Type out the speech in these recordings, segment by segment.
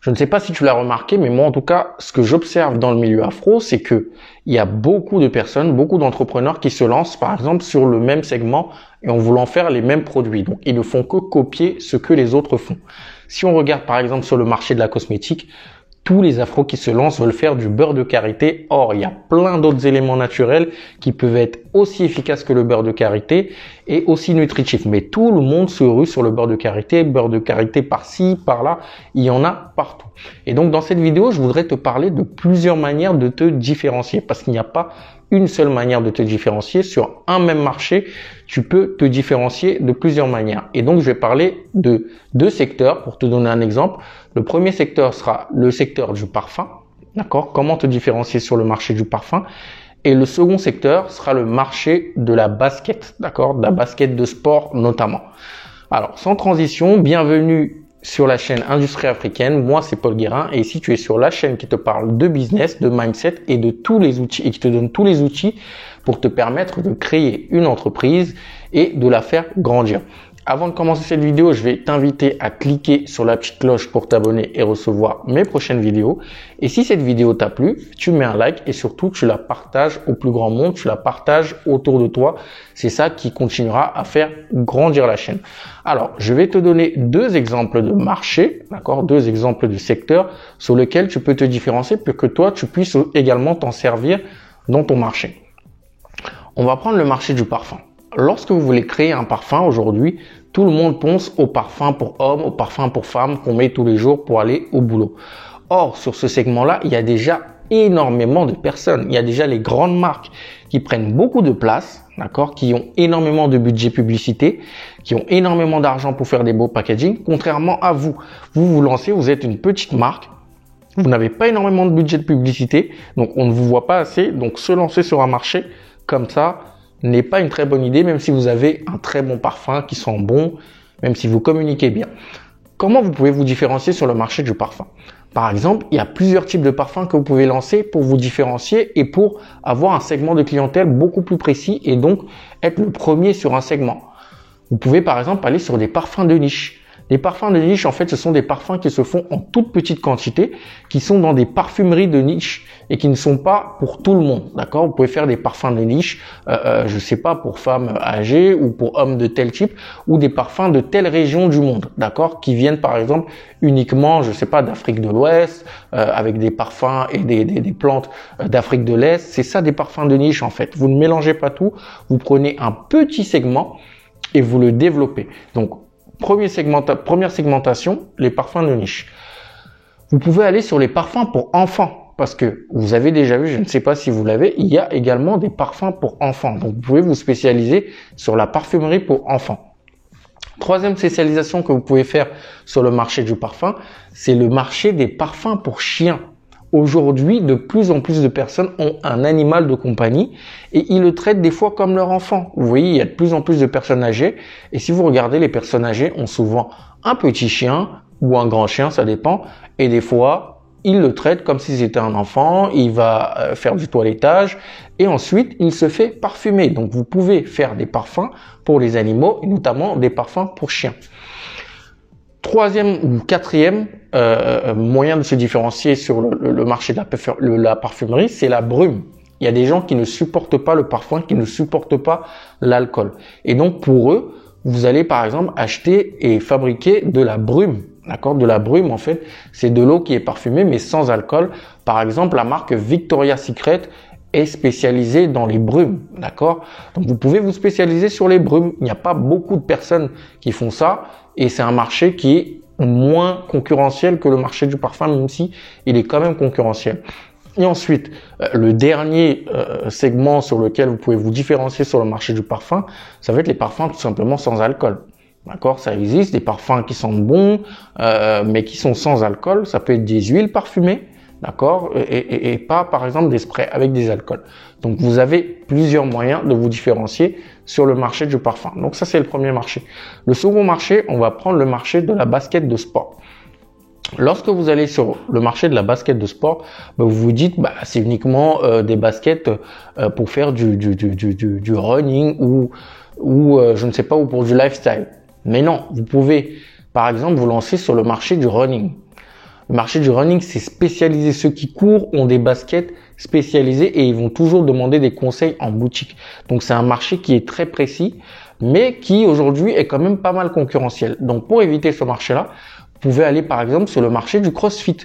Je ne sais pas si tu l'as remarqué, mais moi en tout cas, ce que j'observe dans le milieu afro, c'est que il y a beaucoup de personnes, beaucoup d'entrepreneurs qui se lancent par exemple sur le même segment et en voulant faire les mêmes produits. Donc ils ne font que copier ce que les autres font. Si on regarde par exemple sur le marché de la cosmétique, tous les afros qui se lancent veulent faire du beurre de karité. Or, il y a plein d'autres éléments naturels qui peuvent être aussi efficaces que le beurre de karité et aussi nutritifs. Mais tout le monde se rue sur le beurre de karité par-ci, par-là. Il y en a partout. Et donc, dans cette vidéo, je voudrais te parler de plusieurs manières de te différencier parce qu'il n'y a pas une seule manière de te différencier. Sur un même marché, tu peux te différencier de plusieurs manières. Et donc, je vais parler de deux secteurs pour te donner un exemple. Le premier secteur sera le secteur du parfum. D'accord? Comment te différencier sur le marché du parfum? Et le second secteur sera le marché de la basket. D'accord? De la basket de sport notamment. Alors, sans transition, bienvenue sur la chaîne Industrie Africaine. Moi, c'est Paul Guérin et ici, tu es sur la chaîne qui te parle de business, de mindset et de tous les outils et qui te donne tous les outils pour te permettre de créer une entreprise et de la faire grandir. Avant de commencer cette vidéo, je vais t'inviter à cliquer sur la petite cloche pour t'abonner et recevoir mes prochaines vidéos. Et si cette vidéo t'a plu, tu mets un like et surtout tu la partages au plus grand monde, tu la partages autour de toi. C'est ça qui continuera à faire grandir la chaîne. Alors, je vais te donner deux exemples de marché, d'accord, deux exemples de secteurs sur lesquels tu peux te différencier pour que toi, tu puisses également t'en servir dans ton marché. On va prendre le marché du parfum. Lorsque vous voulez créer un parfum aujourd'hui, tout le monde pense au parfum pour hommes, au parfum pour femmes qu'on met tous les jours pour aller au boulot. Or, sur ce segment-là, il y a déjà énormément de personnes. Il y a déjà les grandes marques qui prennent beaucoup de place, d'accord, qui ont énormément de budget publicité, qui ont énormément d'argent pour faire des beaux packaging. Contrairement à vous, vous lancez, vous êtes une petite marque. Vous n'avez pas énormément de budget de publicité, donc on ne vous voit pas assez. Donc se lancer sur un marché comme ça n'est pas une très bonne idée, même si vous avez un très bon parfum qui sent bon, même si vous communiquez bien. Comment vous pouvez vous différencier sur le marché du parfum? Par exemple, il y a plusieurs types de parfums que vous pouvez lancer pour vous différencier et pour avoir un segment de clientèle beaucoup plus précis et donc être le premier sur un segment. Vous pouvez par exemple aller sur des parfums de niche. Les parfums de niche, en fait, ce sont des parfums qui se font en toute petite quantité, qui sont dans des parfumeries de niche et qui ne sont pas pour tout le monde, d'accord? Vous pouvez faire des parfums de niche, je sais pas, pour femmes âgées ou pour hommes de tel type ou des parfums de telle région du monde, d'accord? Qui viennent, par exemple, uniquement, je sais pas, d'Afrique de l'Ouest, avec des parfums et des plantes d'Afrique de l'Est. C'est ça, des parfums de niche, en fait. Vous ne mélangez pas tout. Vous prenez un petit segment et vous le développez. Donc, première segmentation, les parfums de niche. Vous pouvez aller sur les parfums pour enfants parce que vous avez déjà vu, je ne sais pas si vous l'avez, il y a également des parfums pour enfants. Donc, vous pouvez vous spécialiser sur la parfumerie pour enfants. Troisième spécialisation que vous pouvez faire sur le marché du parfum, c'est le marché des parfums pour chiens. Aujourd'hui, de plus en plus de personnes ont un animal de compagnie et ils le traitent des fois comme leur enfant. Vous voyez, il y a de plus en plus de personnes âgées et si vous regardez, les personnes âgées ont souvent un petit chien ou un grand chien, ça dépend, et des fois, ils le traitent comme si c'était un enfant, il va faire du toilettage et ensuite, il se fait parfumer. Donc, vous pouvez faire des parfums pour les animaux et notamment des parfums pour chiens. Troisième ou quatrième moyen de se différencier sur le marché de la parfumerie, c'est la brume. Il y a des gens qui ne supportent pas le parfum, qui ne supportent pas l'alcool. Et donc, pour eux, vous allez par exemple acheter et fabriquer de la brume. D'accord? De la brume, en fait, c'est de l'eau qui est parfumée, mais sans alcool. Par exemple, la marque Victoria's Secret est spécialisée dans les brumes. D'accord? Donc, vous pouvez vous spécialiser sur les brumes. Il n'y a pas beaucoup de personnes qui font ça. Et c'est un marché qui est moins concurrentiel que le marché du parfum, même si il est quand même concurrentiel. Et ensuite, le dernier segment sur lequel vous pouvez vous différencier sur le marché du parfum, ça va être les parfums tout simplement sans alcool. D'accord? Ça existe, des parfums qui sentent bon, mais qui sont sans alcool. Ça peut être des huiles parfumées, d'accord? Et pas, par exemple, des sprays avec des alcools. Donc, vous avez plusieurs moyens de vous différencier sur le marché du parfum. Donc, ça, c'est le premier marché. Le second marché, on va prendre le marché de la basket de sport. Lorsque vous allez sur le marché de la basket de sport, vous vous dites, c'est uniquement des baskets pour faire du running ou je ne sais pas, ou pour du lifestyle. Mais non, vous pouvez, par exemple, vous lancer sur le marché du running. Le marché du running, c'est spécialisé. Ceux qui courent ont des baskets spécialisées et ils vont toujours demander des conseils en boutique. Donc, c'est un marché qui est très précis, mais qui aujourd'hui est quand même pas mal concurrentiel. Donc, pour éviter ce marché-là, vous pouvez aller par exemple sur le marché du CrossFit.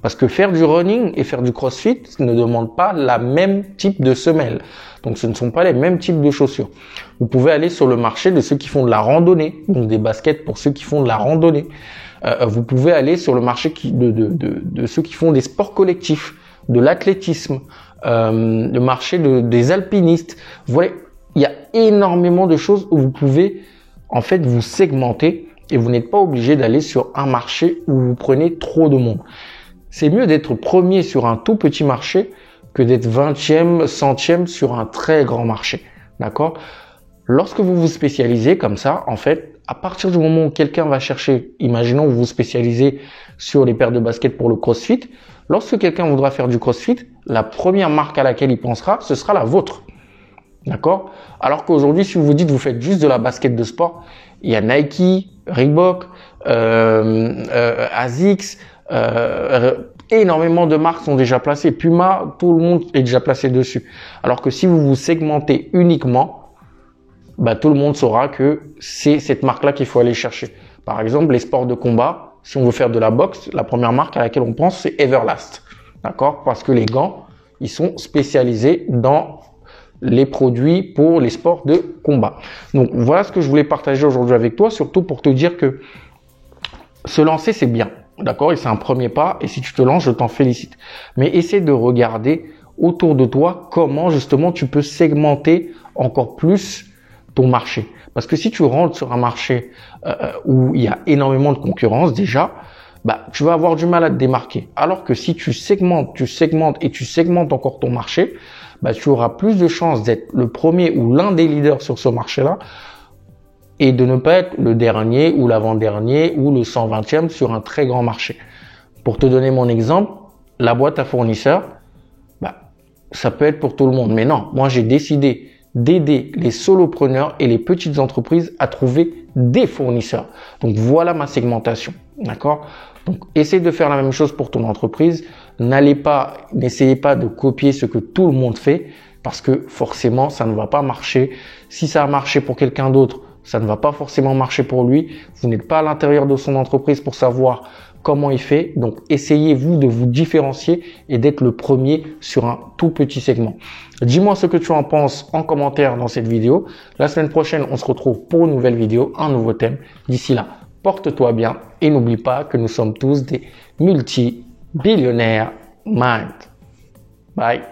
Parce que faire du running et faire du CrossFit ne demande pas la même type de semelle. Donc, ce ne sont pas les mêmes types de chaussures. Vous pouvez aller sur le marché de ceux qui font de la randonnée, donc des baskets pour ceux qui font de la randonnée. Vous pouvez aller sur le marché de ceux qui font des sports collectifs, de l'athlétisme, le marché des alpinistes. Vous voyez, il y a énormément de choses où vous pouvez en fait vous segmenter et vous n'êtes pas obligé d'aller sur un marché où vous prenez trop de monde. C'est mieux d'être premier sur un tout petit marché que d'être 20e, 100e sur un très grand marché. D'accord? Lorsque vous vous spécialisez comme ça, en fait, à partir du moment où quelqu'un va chercher, imaginons que vous vous spécialisez sur les paires de baskets pour le CrossFit, lorsque quelqu'un voudra faire du CrossFit, la première marque à laquelle il pensera, ce sera la vôtre. D'accord? Alors qu'aujourd'hui, si vous vous dites vous faites juste de la basket de sport, il y a Nike, Reebok, ASICS, énormément de marques sont déjà placées. Puma, tout le monde est déjà placé dessus. Alors que si vous vous segmentez uniquement, bah, tout le monde saura que c'est cette marque-là qu'il faut aller chercher. Par exemple, les sports de combat, si on veut faire de la boxe, la première marque à laquelle on pense, c'est Everlast. D'accord? Parce que les gants, ils sont spécialisés dans les produits pour les sports de combat. Donc, voilà ce que je voulais partager aujourd'hui avec toi, surtout pour te dire que se lancer, c'est bien. D'accord? Et c'est un premier pas. Et si tu te lances, je t'en félicite. Mais essaie de regarder autour de toi comment, justement, tu peux segmenter encore plus ton marché. Parce que si tu rentres sur un marché où il y a énormément de concurrence déjà, bah, tu vas avoir du mal à te démarquer. Alors que si tu segmentes encore ton marché, bah, tu auras plus de chances d'être le premier ou l'un des leaders sur ce marché-là et de ne pas être le dernier ou l'avant-dernier ou le 120e sur un très grand marché. Pour te donner mon exemple, la boîte à fournisseurs, bah, ça peut être pour tout le monde. Mais non, moi j'ai décidé d'aider les solopreneurs et les petites entreprises à trouver des fournisseurs. Donc voilà ma segmentation, d'accord? Donc essaye de faire la même chose pour ton entreprise. N'essayez pas de copier ce que tout le monde fait parce que forcément ça ne va pas marcher. Si ça a marché pour quelqu'un d'autre, ça ne va pas forcément marcher pour lui. Vous n'êtes pas à l'intérieur de son entreprise pour savoir comment il fait. Donc, essayez-vous de vous différencier et d'être le premier sur un tout petit segment. Dis-moi ce que tu en penses en commentaire dans cette vidéo. La semaine prochaine, on se retrouve pour une nouvelle vidéo, un nouveau thème. D'ici là, porte-toi bien et n'oublie pas que nous sommes tous des multi-billionnaires mind. Bye.